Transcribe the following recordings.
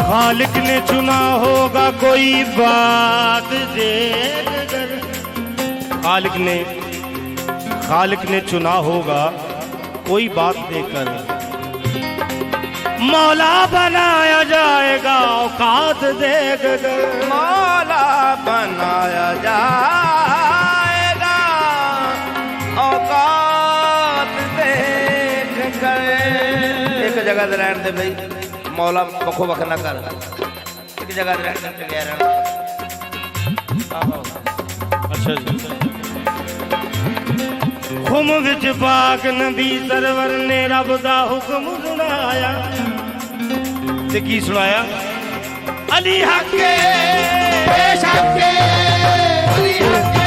खालिक ने चुना होगा कोई बात देख कर, खालिक ने चुना होगा कोई बात देकर, मौला बनाया जाएगा औकात देख कर, मौला बनाया जाएगा औकात देख कर। एक जगह ते रहन दे भाई, मौला बखो बख ना कर, एक जगह ते रहन दे गया रहना। अच्छा जी। खुम विच पाक नबी सरवर ने रब दा हुक्म सुनाया, ते की सुनाया? अली हके बेशके, अली हके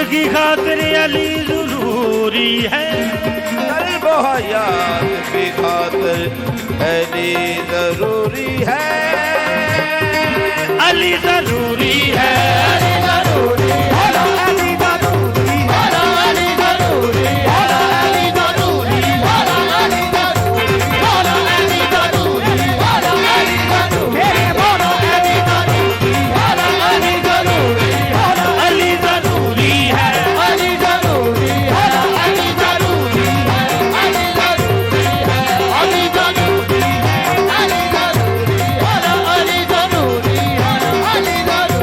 की खातिर अली जरूरी है, कल्बो हयात की खातिर अली जरूरी है, अली जरूरी है, अली जरूरी है, अली जरूरी है, अली जरूरी है, अली जरूरी है, अली जरूरी है, अली जरूरी है, अली जरूरी है, बोलो अली जरूरी है, अली जरूरी है, अली जरूरी है, अली जरूरी है, अली जरूरी है, अली जरूरी है, अली जरूरी है, अली जरूरी है, अली जरूरी है, अली जरूरी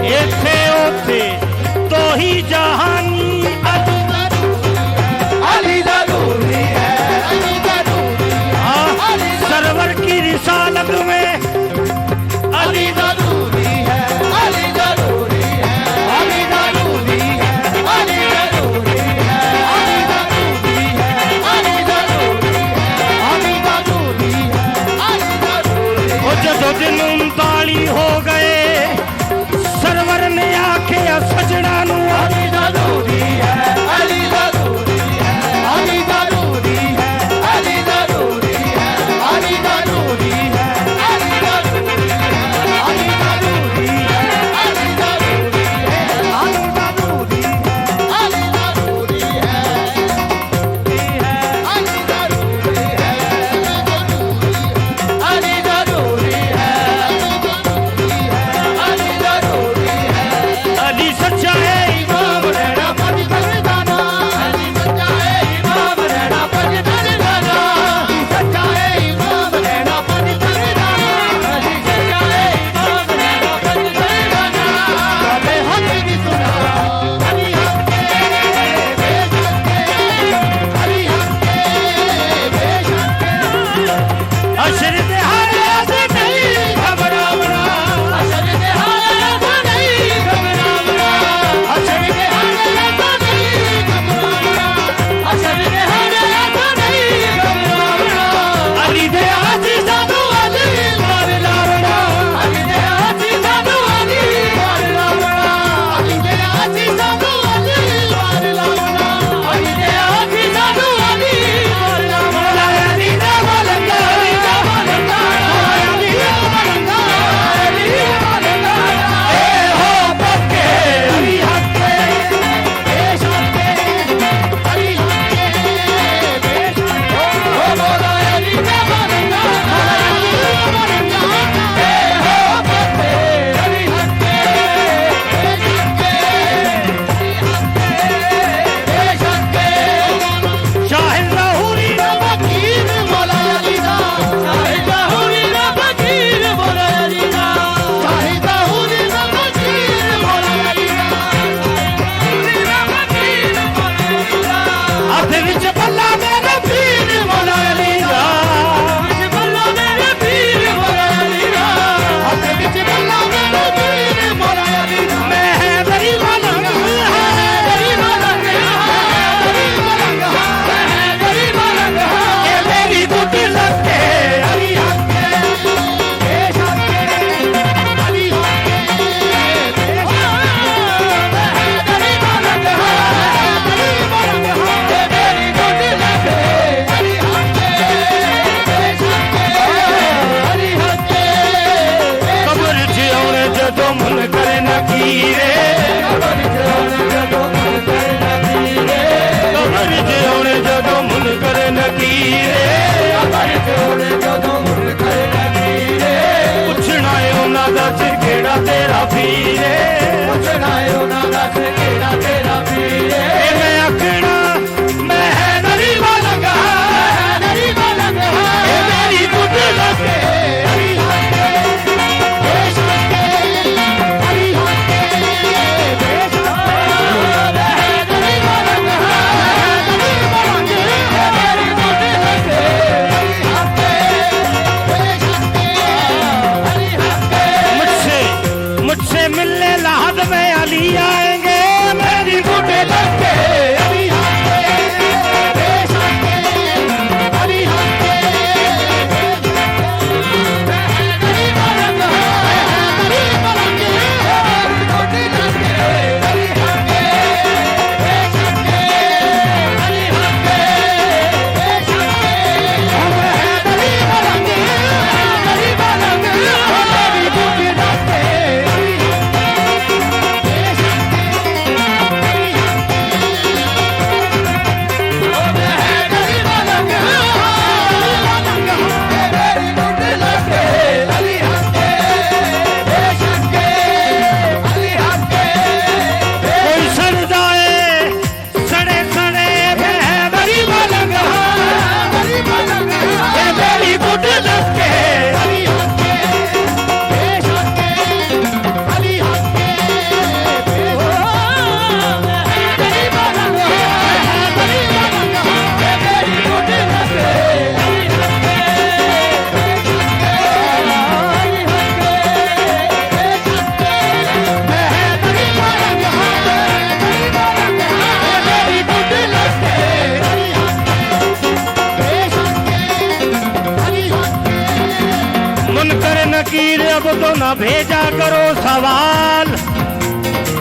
तो न भेजा करो सवाल,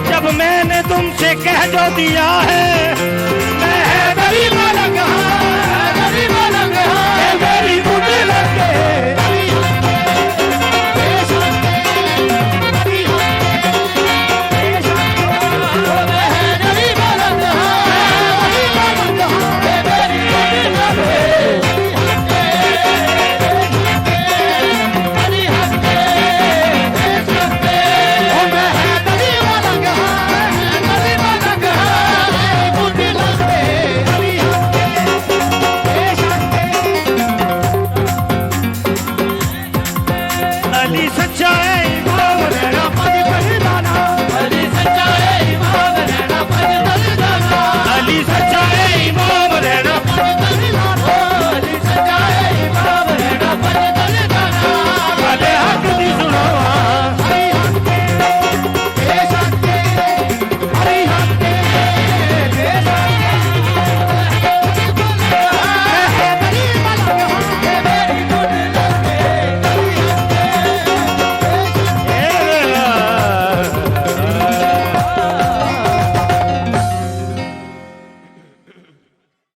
जब मैंने तुमसे कह जो दिया है